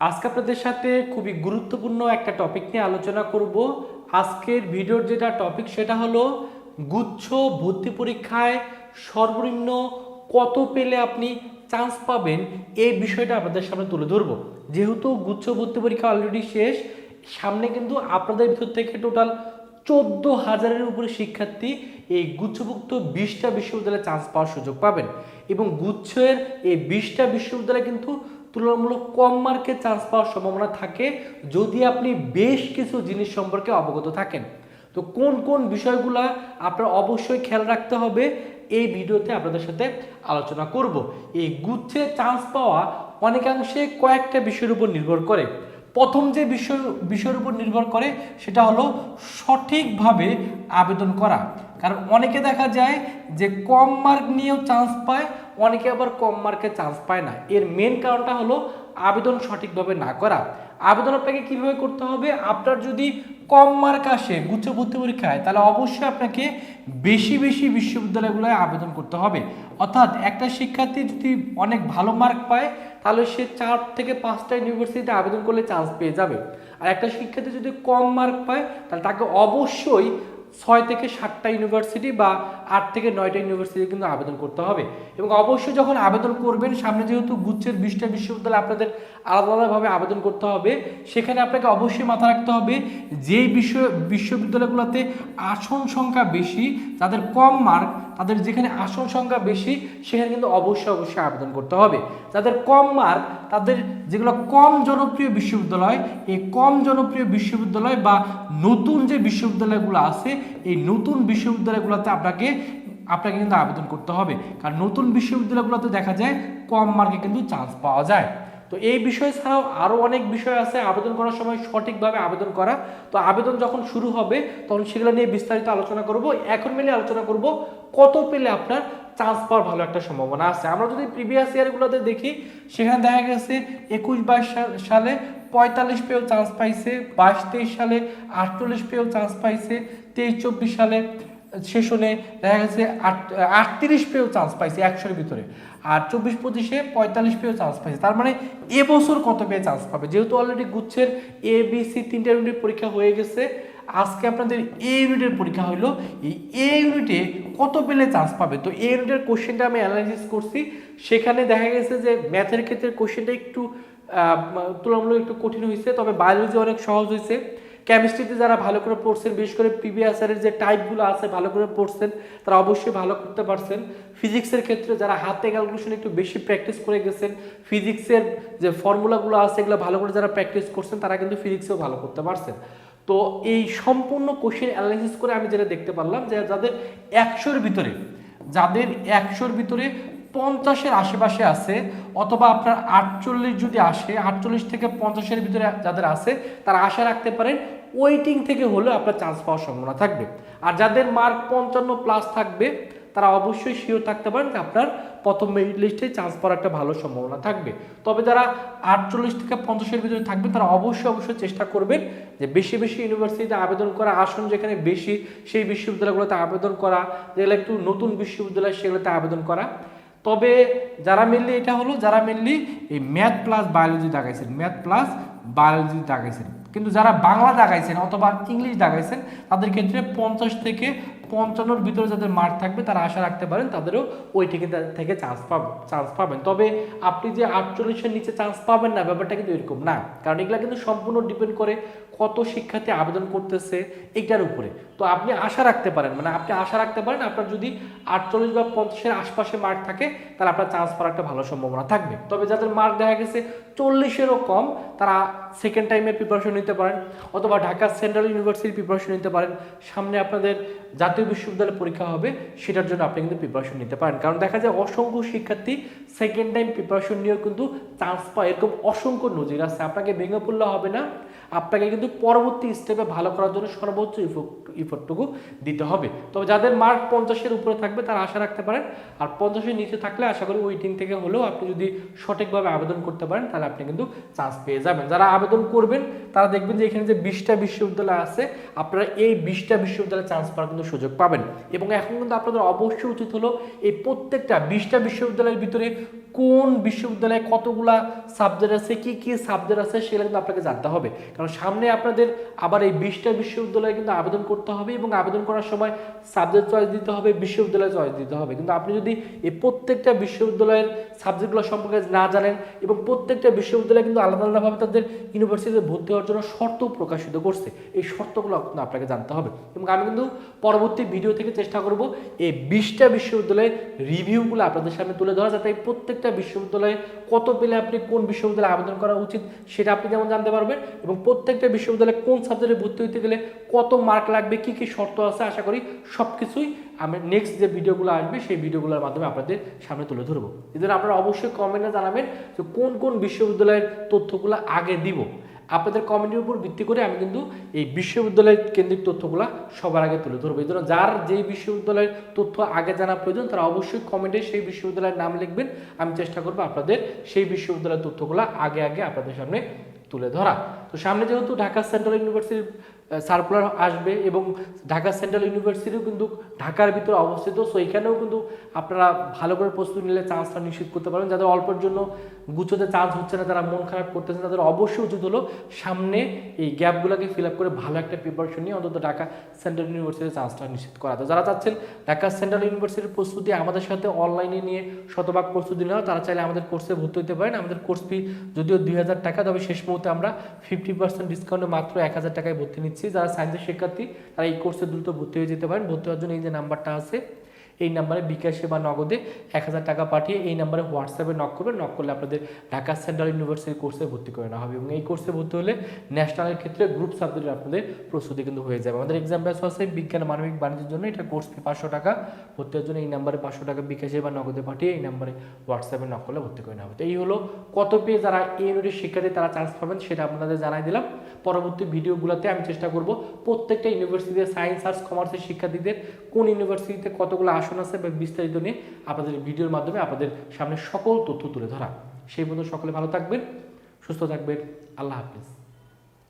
আজকে আপনাদের সাথে খুবই গুরুত্বপূর্ণ একটা টপিক নিয়ে আলোচনা করব। আজকের ভিডিওর যেটা টপিক সেটা হলো গুচ্ছ ভর্তি পরীক্ষায় সর্বনিম্ন কত পেলে আপনি চান্স পাবেন, এই বিষয়টা আপনাদের সামনে তুলে ধরবো। যেহেতু গুচ্ছ ভর্তি পরীক্ষা অলরেডি শেষ, সামনে কিন্তু আপনাদের ভিতর থেকে টোটাল 14,000-এর উপরে শিক্ষার্থী এই গুচ্ছভুক্ত 20টা বিশ্ববিদ্যালয়ে চান্স পাওয়ার সুযোগ পাবেন এবং গুচ্ছের এই 20টা বিশ্ববিদ্যালয় কিন্তু তুলনামূলক কম মার্কে চান্স পাওয়ার সম্ভাবনা থাকে যদি আপনি বেশ কিছু জিনিস সম্পর্কে অবগত থাকেন। তো কোন কোন বিষয়গুলো আপনার অবশ্যই খেয়াল রাখতে হবে এই ভিডিওতে আপনাদের সাথে আলোচনা করব। এই গুচ্ছে চান্স পাওয়া অনেকাংশে কয়েকটা বিষয়ের উপর নির্ভর করে। প্রথম যে বিষয়ের উপর নির্ভর করে সেটা হলো সঠিকভাবে আবেদন করা। কারণ অনেকে দেখা যায় যে কম মার্ক নিয়েও চান্স পায়, অনেকে আবার কম মার্কে চান্স পায় না। এর মেন কারণটা হলো আবেদন সঠিকভাবে না করা। আবেদন আপনাকে কিভাবে করতে হবে? আপনার যদি কম মার্ক আসে গুচ্ছ ভর্তি পরীক্ষায়, তাহলে অবশ্যই আপনাকে বেশি বেশি বিশ্ববিদ্যালয়গুলোয় আবেদন করতে হবে। অর্থাৎ একটা শিক্ষার্থী যদি অনেক ভালো মার্ক পায় তাহলে সে 4 থেকে 5টা ইউনিভার্সিটিতে আবেদন করলে চান্স পেয়ে যাবে। আর একটা শিক্ষার্থী যদি কম মার্ক পায় তাহলে তাকে অবশ্যই 6 থেকে 7টা ইউনিভার্সিটি বা 8 থেকে 9টা ইউনিভার্সিটি কিন্তু আবেদন করতে হবে। এবং অবশ্যই যখন আবেদন করবেন, সামনে যেহেতু গুচ্ছের 20টা বিশ্ববিদ্যালয় আপনাদের আলাদা আলাদাভাবে আবেদন করতে হবে, সেখানে আপনাকে অবশ্যই মাথা রাখতে হবে যেই বিশ্ববিদ্যালয়গুলোতে আসন সংখ্যা বেশি, যাদের কম মার্ক তাদের যেখানে আসন সংখ্যা বেশি সেখানে কিন্তু অবশ্যই আবেদন করতে হবে। যাদের কম মার্ক তাদের যেগুলো কম জনপ্রিয় বিশ্ববিদ্যালয়, এই কম জনপ্রিয় বিশ্ববিদ্যালয় বা নতুন যে বিশ্ববিদ্যালয়গুলো আছে এই নতুন বিশ্ববিদ্যালয়গুলোতে আপনাকে কিন্তু আবেদন করতে হবে। কারণ নতুন বিশ্ববিদ্যালয়গুলোতে দেখা যায় কম মার্কে কিন্তু চান্স পাওয়া যায়। তো এই বিষয় ছাড়াও আরও অনেক বিষয় আছে আবেদন করার সময় সঠিকভাবে আবেদন করা। তো আবেদন যখন শুরু হবে তখন সেগুলো নিয়ে বিস্তারিত আলোচনা করব। এখন মিলে আলোচনা করব কত পেলে আপনার চান্স পাওয়ার ভালো একটা সম্ভাবনা আছে। আমরা যদি প্রিভিয়াস ইয়ারগুলোতে দেখি, সেখানে দেখা গেছে 21-22 সালে 45 পেয়েও চান্স পাইছে, 22-23 সালে 48 পেয়েও চান্স পাইছে, 23-24 সালে সেশনে দেখা গেছে 38 পেয়েও চান্স পাইছে 100-এর ভিতরে, আর 24-25-এ 45 পেয়েও চান্স পাইছে। তার মানে এবছর কত পেয়ে চান্স পাবে? যেহেতু অলরেডি গুচ্ছের ABC 3টা ইউনিট পরীক্ষা হয়ে গেছে, আজকে আপনাদের এ ইউনিটের পরীক্ষা হলো। এই এ ইউনিটে কত পেলে চান্স পাবে? তো এ ইউনিটের কোশ্চেনটা আমি অ্যানালাইসিস করছি, সেখানে দেখা গেছে যে ম্যাথের ক্ষেত্রে কোশ্চেনটা একটু তুলনামূলক একটু কঠিন হয়েছে, তবে বায়োলজি অনেক সহজ হয়েছে। কেমিস্ট্রিতে যারা ভালো করে পড়ছেন, বিশেষ করে প্রিভিয়াস ইয়ারের যে টাইপগুলো আছে ভালো করে পড়ছেন, তারা অবশ্যই ভালো করতে পারছেন। ফিজিক্সের ক্ষেত্রে যারা হাতে ক্যালকুলেশন একটু বেশি প্র্যাকটিস করে গেছেন, ফিজিক্সের যে ফর্মুলাগুলো আছে এগুলো ভালো করে যারা প্র্যাকটিস করছেন তারা কিন্তু ফিজিক্সেও ভালো করতে পারছেন। তো এই সম্পূর্ণ কোশ্চেন অ্যানালাইসিস করে আমি যেটা দেখতে পারলাম যে যাদের 100-এর ভিতরে 50-এর আশেপাশে আছে, অথবা আপনার 48 যদি আসে, 48 থেকে 50-এর ভিতরে যাদের আছে তারা আশা রাখতে পারেন ওয়েটিং থেকে হলেও আপনার চান্স পাওয়ার সম্ভাবনা থাকবে। আর যাদের মার্ক 55+ থাকবে তারা অবশ্যই শিওর থাকতে পারেন যে আপনার প্রথম মেরিট লিস্টে চান্স পাওয়ার একটা ভালো সম্ভাবনা থাকবে। তবে যারা 48 থেকে 50-এর ভিতরে থাকবে তারা অবশ্যই চেষ্টা করবেন যে বেশি বেশি ইউনিভার্সিটিতে আবেদন করা, আসন যেখানে বেশি সেই বিশ্ববিদ্যালয়গুলোতে আবেদন করা, যেগুলো একটু নতুন বিশ্ববিদ্যালয় সেগুলোতে আবেদন করা। তবে যারা মেনলি এই ম্যাথ প্লাস বায়োলজি দাগাইছেন, কিন্তু যারা বাংলা দাগাইছেন অথবা ইংলিশ দাগাইছেন তাদের ক্ষেত্রে 50 থেকে 55-এর ভিতরে যাদের মার্ক থাকবে তারা আশা রাখতে পারেন তাদেরও ওই থেকে চান্স পাবেন। তবে আপনি যে 48-এর নিচে চান্স পাবেন না, ব্যাপারটা কিন্তু এরকম না। কারণ এগুলা কিন্তু সম্পূর্ণ ডিপেন্ড করে কত শিক্ষার্থী আবেদন করতেছে এইটার উপরে। তো আপনি আশা রাখতে পারেন আপনার যদি 48 বা 50-এর আশপাশে মার্ক থাকে তাহলে আপনার চান্স পাওয়ার একটা ভালো সম্ভাবনা থাকবে। তবে যাদের মার্ক দেখা গেছে 40-এরও কম তারা সেকেন্ড টাইমের প্রিপারেশন নিতে পারেন, অথবা ঢাকা সেন্ট্রাল ইউনিভার্সিটির প্রিপারেশন নিতে পারেন। সামনে আপনাদের জাতীয় বিশ্ববিদ্যালয় পরীক্ষা হবে, সেটার জন্য আপনি কিন্তু প্রিপারেশন নিতে পারেন। কারণ দেখা যায় অসংখ্য শিক্ষার্থী সেকেন্ড টাইম প্রিপারেশন নিয়েও কিন্তু চান্স পায়, এরকম অসংখ্য নজির আছে। আপনাকে ভেঙে পড়লে হবে না, আপনাকে কিন্তু পরবর্তী স্টেপে ভালো করার জন্য সর্বোচ্চ এফোর্টটুকু দিতে হবে। তবে যাদের মার্ক 50-এর উপরে থাকবে তারা আশা রাখতে পারেন, আর 50-এর নিচে থাকলে আশা করি ওয়েটিং থেকে হলেও আপনি যদি সঠিকভাবে আবেদন করতে পারেন তাহলে আপনি কিন্তু চান্স পেয়ে যাবেন। যারা আবেদন করবেন তারা দেখবেন যে এখানে যে 20টা বিশ্ববিদ্যালয় আছে, আপনারা এই 20টা বিশ্ববিদ্যালয়ে চান্স পাওয়ার কিন্তু সুযোগ পাবেন। এবং এখন কিন্তু আপনাদের অবশ্যই উচিত হলো এই প্রত্যেকটা 20টা বিশ্ববিদ্যালয়ের ভিতরে কোন বিশ্ববিদ্যালয়ে কতগুলা সাবজেক্ট আছে, কি কি সাবজেক্ট আছে সেগুলো কিন্তু আপনাকে জানতে হবে। কারণ সামনে আপনাদের আবার এই 20টা বিশ্ববিদ্যালয়ে কিন্তু আবেদন করতে হবে, এবং আবেদন করার সময় সাবজেক্ট চয়েস দিতে হবে, বিশ্ববিদ্যালয় চয়েস দিতে হবে। কিন্তু আপনি যদি এই প্রত্যেকটা বিশ্ববিদ্যালয়ের সাবজেক্টগুলো সম্পর্কে না জানেন, এবং প্রত্যেকটা বিশ্ববিদ্যালয় কিন্তু আলাদা আলাদাভাবে তাদের ইউনিভার্সিটিতে ভর্তি হওয়ার জন্য শর্ত প্রকাশিত করছে, এই শর্তগুলো কিন্তু আপনাকে জানতে হবে। এবং আমি কিন্তু পরবর্তী ভিডিও থেকে চেষ্টা করব এই 20টা বিশ্ববিদ্যালয়ের রিভিউগুলো আপনাদের সামনে তুলে ধরা, যাতে এই প্রত্যেকটা বিশ্ববিদ্যালয়ে কত পেলে আপনি কোন বিশ্ববিদ্যালয়ে আবেদন করা উচিত সেটা আপনি যেমন জানতে পারবেন, এবং প্রত্যেকটা বিশ্ববিদ্যালয়ে কোন সাবজেক্টে ভর্তি হতে গেলে কত মার্ক লাগবে, কি কি শর্ত আছে, আশা করি সব কিছুই আমি নেক্সট যে ভিডিওগুলো আসবে সেই ভিডিওগুলোর মাধ্যমে আপনাদের সামনে তুলে ধরবো। এজন্য আপনারা অবশ্যই কমেন্টে জানাবেন যে কোন কোন বিশ্ববিদ্যালয়ের তথ্যগুলো আগে দিব। আপনাদের কমেন্টের উপর ভিত্তি করে আমি কিন্তু এই বিশ্ববিদ্যালয় কেন্দ্রিক তথ্যগুলো সবার আগে তুলে ধরবো। এই জন্য যার যেই বিশ্ববিদ্যালয়ের তথ্য আগে জানা প্রয়োজন তারা অবশ্যই কমেন্টে সেই বিশ্ববিদ্যালয়ের নাম লিখবেন। আমি চেষ্টা করবো আপনাদের সেই বিশ্ববিদ্যালয়ের তথ্যগুলো আগে আগে আপনাদের সামনে তুলে ধরা। তো সামনে যেহেতু ঢাকা সেন্ট্রাল ইউনিভার্সিটির সার্কুলার আসবে, এবং ঢাকা সেন্ট্রাল ইউনিভার্সিটিও কিন্তু ঢাকার ভিতরে অবস্থিত, সো এখানেও কিন্তু আপনারা ভালো করে প্রস্তুতি নিলে চান্সটা নিশ্চিত করতে পারবেন। যাদের অল্পের জন্য গুছোতে চান্স হচ্ছে না, তারা মন খারাপ করতেছেন, তাদের অবশ্যই উচিত হলো সামনে এই গ্যাপগুলোকে ফিল আপ করে ভালো একটা প্রিপারেশন নিয়ে অন্তত ঢাকা সেন্ট্রাল ইউনিভার্সিটির চান্সটা নিশ্চিত করা। তো যারা চাচ্ছেন ঢাকা সেন্ট্রাল ইউনিভার্সিটির প্রস্তুতি আমাদের সাথে অনলাইনে নিয়ে শতভাগ প্রস্তুতি নেওয়া, তারা চাইলে আমাদের কোর্সে ভর্তি হতে পারেন। আমাদের কোর্স ফি যদিও 2000 টাকা, তবে শেষ মুহূর্তে আমরা 50% ডিসকাউন্টে মাত্র 1000 টাকায় ভর্তি নিচ্ছি। যারা সায়েন্সের শিক্ষার্থী তারা এই কোর্সে দ্রুত ভর্তি হয়ে যেতে পারেন। ভর্তি হওয়ার জন্য এই যে নাম্বারটা আছে, এই নাম্বারে বিকাশে বা নগদে 1000 টাকা পাঠিয়ে এই নাম্বারে হোয়াটসঅ্যাপে নক করবেন। নক করলে আপনাদের ঢাকা সেন্ট্রাল ইউনিভার্সিটির কোর্সে ভর্তি করে নেওয়া হবে, এবং এই কোর্সে ভর্তি হলে ন্যাশনালের ক্ষেত্রে গ্রুপ সাবজেক্টে আপনাদের প্রস্তুতি কিন্তু হয়ে যাবে। আমাদের এক্সাম ব্যাচ আছে বিজ্ঞান মানবিক বাণিজ্যের জন্য, এটা কোর্স ফি 500 টাকা। ভর্তি হওয়ার জন্য এই নাম্বারে 500 টাকা বিকাশে বা নগদে পাঠিয়ে এই নাম্বারে হোয়াটসঅ্যাপে নক করলে ভর্তি করে নেওয়া হবে। তো এই হলো কত পেয়ে যারা এই ইউনিটের শিক্ষার্থী তারা চান্স পাবেন সেটা আপনাদের জানাই দিলাম। পরবর্তী ভিডিওগুলোতে আমি চেষ্টা করব প্রত্যেকটা ইউনিভার্সিটিতে সায়েন্স আর্টস কমার্সের শিক্ষার্থীদের কোন ইউনিভার্সিটিতে কতগুলো আসন আছে বা বিস্তারিত নিয়ে আপনাদের ভিডিওর মাধ্যমে আপনাদের সামনে সকল তথ্য তুলে ধরা। সেই পর্যন্ত সকলে ভালো থাকবেন, সুস্থ থাকবেন, আল্লাহ হাফিজ।